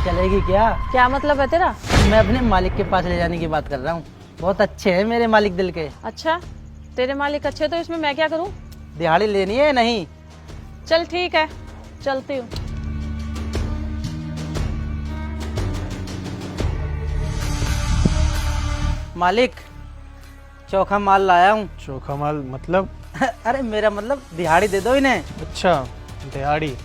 चलेगी क्या? क्या मतलब है तेरा? मैं अपने मालिक के पास ले जाने की बात कर रहा हूँ। बहुत अच्छे हैं मेरे मालिक दिल के। अच्छा, तेरे मालिक अच्छे तो इसमें मैं क्या करूं? दिहाड़ी लेनी है नहीं? चल ठीक है, चलती हूँ। मालिक, चोखा माल लाया हूँ। चोखा माल मतलब? अरे मेरा मतलब दिहाड़ी दे दो इन्हें। अच्छा, दिहाड़ी।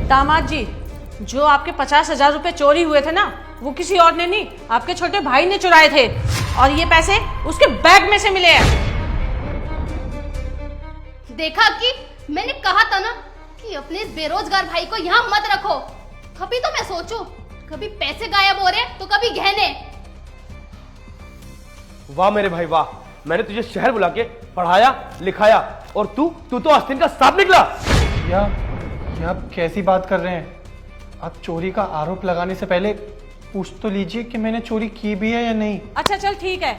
दामाद जी, जो आपके 50,000 रुपए चोरी हुए थे ना, वो किसी और ने नहीं, आपके छोटे भाई ने चुराए थे। और ये पैसे उसके बैग में से मिले हैं। देखा कि मैंने कहा था ना कि अपने इस बेरोजगार भाई को यहाँ मत रखो। कभी तो मैं सोचूं, कभी पैसे गायब हो रहे तो कभी गहने। वाह मेरे भाई वाह, मैंने तुझे शहर बुला के पढ़ाया लिखाया और तू तो आस्तीन का सांप निकला। ये आप कैसी बात कर रहे हैं? आप चोरी का आरोप लगाने से पहले पूछ तो लीजिए कि मैंने चोरी की भी है या नहीं। अच्छा चल ठीक है,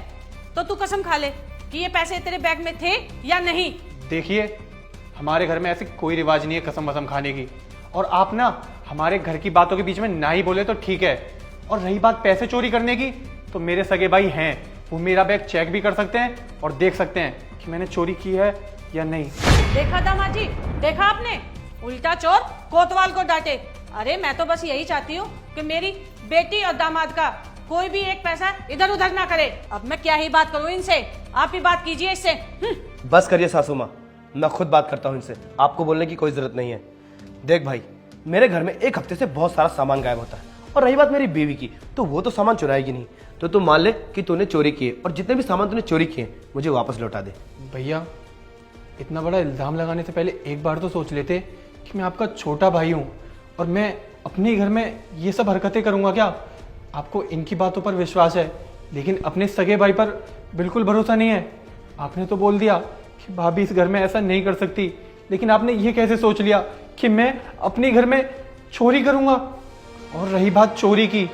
तो तू कसम खा ले कि ये पैसे तेरे बैग में थे या नहीं। देखिए, हमारे घर में ऐसे कोई रिवाज नहीं है कसम वसम खाने की। और आप ना हमारे घर की बातों के बीच में ना ही बोले तो ठीक है। और रही बात पैसे चोरी करने की, तो मेरे सगे भाई हैं, वो मेरा बैग चेक भी कर सकते हैं और देख सकते हैं कि मैंने चोरी की है या नहीं। देखा दामाद जी, देखा आपने? उल्टा चोर कोतवाल को डांटे। अरे मैं तो बस यही चाहती हूँ कि मेरी बेटी और दामाद का कोई भी एक पैसा इधर उधर ना करे। अब मैं क्या ही बात करूँ इनसे, आप ही बात कीजिए इससे। बस करिए सासू माँ, मैं खुद बात करता हूँ इनसे, आपको बोलने की कोई जरूरत नहीं है। देख भाई, मेरे घर में एक हफ्ते से बहुत सारा सामान गायब होता है, और रही बात मेरी बीवी की, तो वो तो सामान चुराएगी नहीं। तो तू मान ले कि तूने चोरी किए, और जितने भी सामान तूने चोरी किए मुझे वापस लौटा दे। भैया, इतना बड़ा इल्ज़ाम लगाने से पहले एक बार तो सोच लेते कि मैं आपका छोटा भाई हूँ और मैं अपने घर में ये सब हरकतें करूँगा क्या? आपको इनकी बातों पर विश्वास है, लेकिन अपने सगे भाई पर बिल्कुल भरोसा नहीं है। आपने तो बोल दिया कि भाभी इस घर में ऐसा नहीं कर सकती, लेकिन आपने ये कैसे सोच लिया कि मैं अपने घर में चोरी करूँगा? और रही बात चोरी की,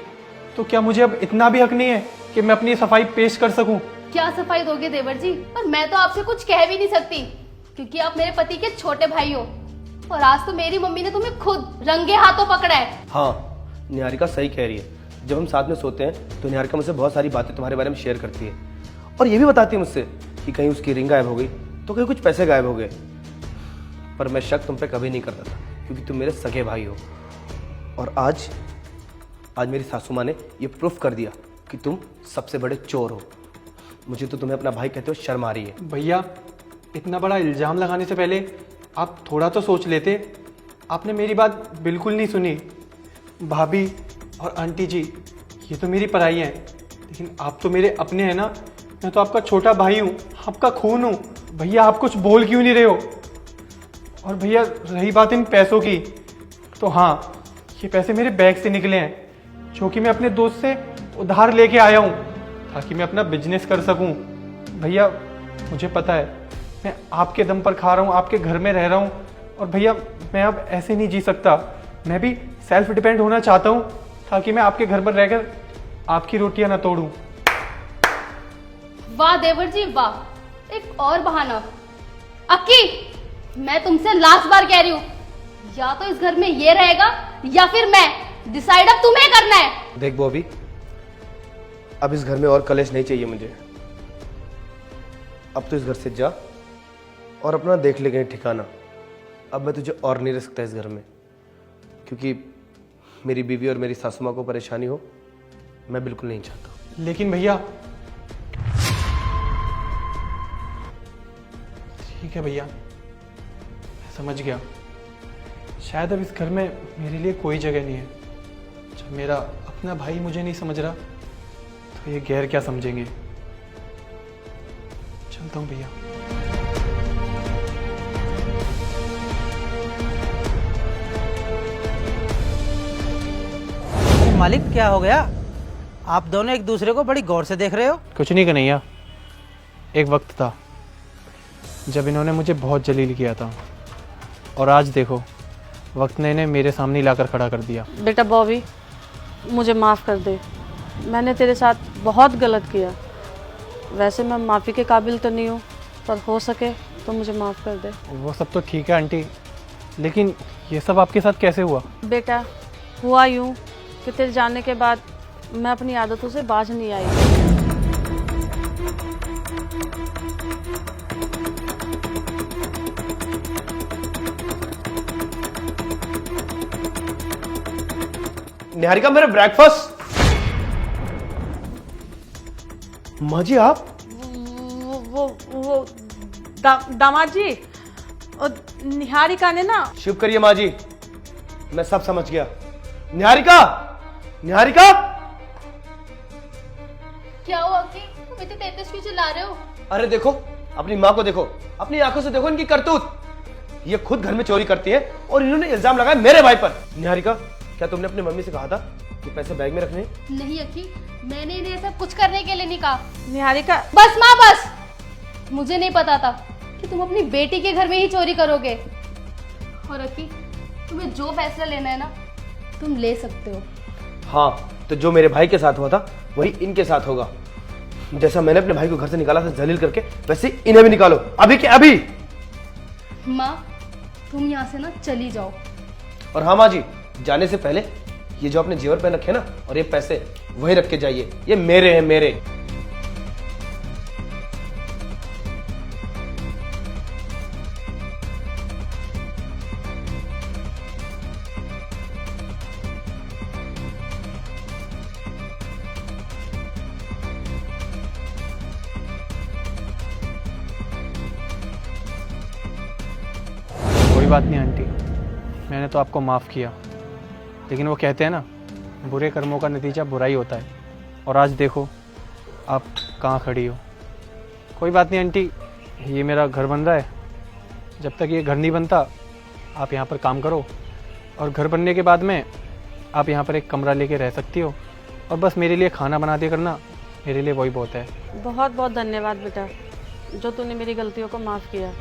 तो क्या मुझे अब इतना भी हक नहीं है कि मैं अपनी सफाई पेश कर सकूँ? क्या सफाई दोगे देवर जी? और मैं तो आपसे कुछ कह भी नहीं सकती, क्योंकि आप मेरे पति के छोटे भाई हो। और आज तो मेरी मम्मी ने तुम्हें खुद रंगे हाथों पकड़ा है। हाँ, निहारिका सही कह रही है। जब हम साथ में सोते हैं तो निहारिका मुझसे बहुत सारी बातें तुम्हारे बारे में शेयर करती है, और ये भी बताती है मुझसे कि कहीं उसकी रिंग गायब हो गई तो कहीं कुछ पैसे गायब हो गए। पर मैं शक तुम पे कभी नहीं करता था, क्योंकि तुम मेरे सगे भाई हो। और आज मेरी सासू माँ ने ये प्रूफ कर दिया कि तुम सबसे बड़े चोर हो। मुझे तो तुम्हें अपना भाई कहते हुए शर्म आ रही है। भैया, इतना बड़ा इल्ज़ाम लगाने से पहले आप थोड़ा तो सोच लेते। आपने मेरी बात बिल्कुल नहीं सुनी। भाभी और आंटी जी, ये तो मेरी पराई हैं, लेकिन आप तो मेरे अपने हैं ना। मैं तो आपका छोटा भाई हूँ, आपका खून हूँ। भैया, आप कुछ बोल क्यों नहीं रहे हो? और भैया, रही बात इन पैसों की, तो हाँ, ये पैसे मेरे बैग से निकले हैं, जो कि मैं अपने दोस्त से उधार लेके आया हूँ ताकि मैं अपना बिजनेस कर सकूँ। भैया, मुझे पता है मैं आपके दम पर खा रहा हूँ, आपके घर में रह रहा हूँ, और भैया मैं अब ऐसे नहीं जी सकता। मैं भी सेल्फ डिपेंड होना चाहता हूँ ताकि मैं आपके घर पर रहकर आपकी रोटियां ना तोड़ूं। वाह देवर जी वाह, एक और बहाना। अक्की, मैं तुमसे लास्ट बार कह रही हूँ, या तो इस घर में ये रहेगा या फिर मैं। डिसाइड अब तुम्हें करना है। देख बॉबी, अब इस घर में और कलेश नहीं चाहिए मुझे। अब तो इस घर से जा और अपना देख ले कहीं ठिकाना। अब मैं तुझे और नहीं रह सकता इस घर में, क्योंकि मेरी बीवी और मेरी सासू माँ को परेशानी हो, मैं बिल्कुल नहीं चाहता। लेकिन भैया, ठीक है भैया, मैं समझ गया। शायद अब इस घर में मेरे लिए कोई जगह नहीं है। जब मेरा अपना भाई मुझे नहीं समझ रहा, तो ये गैर क्या समझेंगे। चलता हूँ भैया। मालिक, क्या हो गया? आप दोनों एक दूसरे को बड़ी गौर से देख रहे हो। कुछ नहीं कन्हैया, एक वक्त था जब इन्होंने मुझे बहुत जलील किया था, और आज देखो वक्त ने इन्हें मेरे सामने लाकर खड़ा कर दिया। बेटा बॉबी, मुझे माफ़ कर दे, मैंने तेरे साथ बहुत गलत किया। वैसे मैं माफ़ी के काबिल तो नहीं हूँ, पर हो सके तो मुझे माफ़ कर दे। वो सब तो ठीक है आंटी, लेकिन ये सब आपके साथ कैसे हुआ? बेटा, हुआ यूँ कि तेरे जाने के बाद मैं अपनी आदतों से बाज नहीं आई। निहारिका, मेरे ब्रेकफास्ट। माँ जी आप? वो दामाद जी, और निहारिका ने ना। चुप करिए माँ जी, मैं सब समझ गया। निहारिका, निहारिका! क्या हुआ कि तुम इतने तेज क्यों चिल्ला रहे हो? अरे देखो, अपनी माँ को देखो, अपनी आंखों से देखो इनकी करतूत। ये खुद घर में चोरी करती है और इन्होंने इल्जाम लगाया मेरे भाई पर। निहारिका, क्या तुमने अपनी मम्मी से कहा था कि पैसे बैग में रखने हैं? नहीं अक्की, मैंने इन्हें ऐसा कुछ करने के लिए नहीं कहा। निहारिका, बस माँ बस, मुझे नहीं पता था कि तुम अपनी बेटी के घर में ही चोरी करोगे। और अक्की, तुम्हें जो फैसला लेना है ना, तुम ले सकते हो। हाँ, तो जो मेरे भाई के साथ हुआ था वही इनके साथ होगा। जैसा मैंने अपने भाई को घर से निकाला था जलील करके, वैसे इन्हें भी निकालो, अभी के अभी। माँ, तुम यहाँ से ना चली जाओ। और हाँ माँ जी, जाने से पहले ये जो अपने जेवर पहन रखे ना और ये पैसे वही रख के जाइए, ये मेरे हैं, मेरे। कोई बात नहीं आंटी, मैंने तो आपको माफ़ किया, लेकिन वो कहते हैं ना, बुरे कर्मों का नतीजा बुरा ही होता है। और आज देखो आप कहाँ खड़ी हो। कोई बात नहीं आंटी, ये मेरा घर बन रहा है, जब तक ये घर नहीं बनता आप यहाँ पर काम करो, और घर बनने के बाद में आप यहाँ पर एक कमरा लेके रह सकती हो, और बस मेरे लिए खाना बना दिया करना, मेरे लिए वही बहुत है। बहुत बहुत धन्यवाद बेटा, जो तूने मेरी गलतियों को माफ़ किया।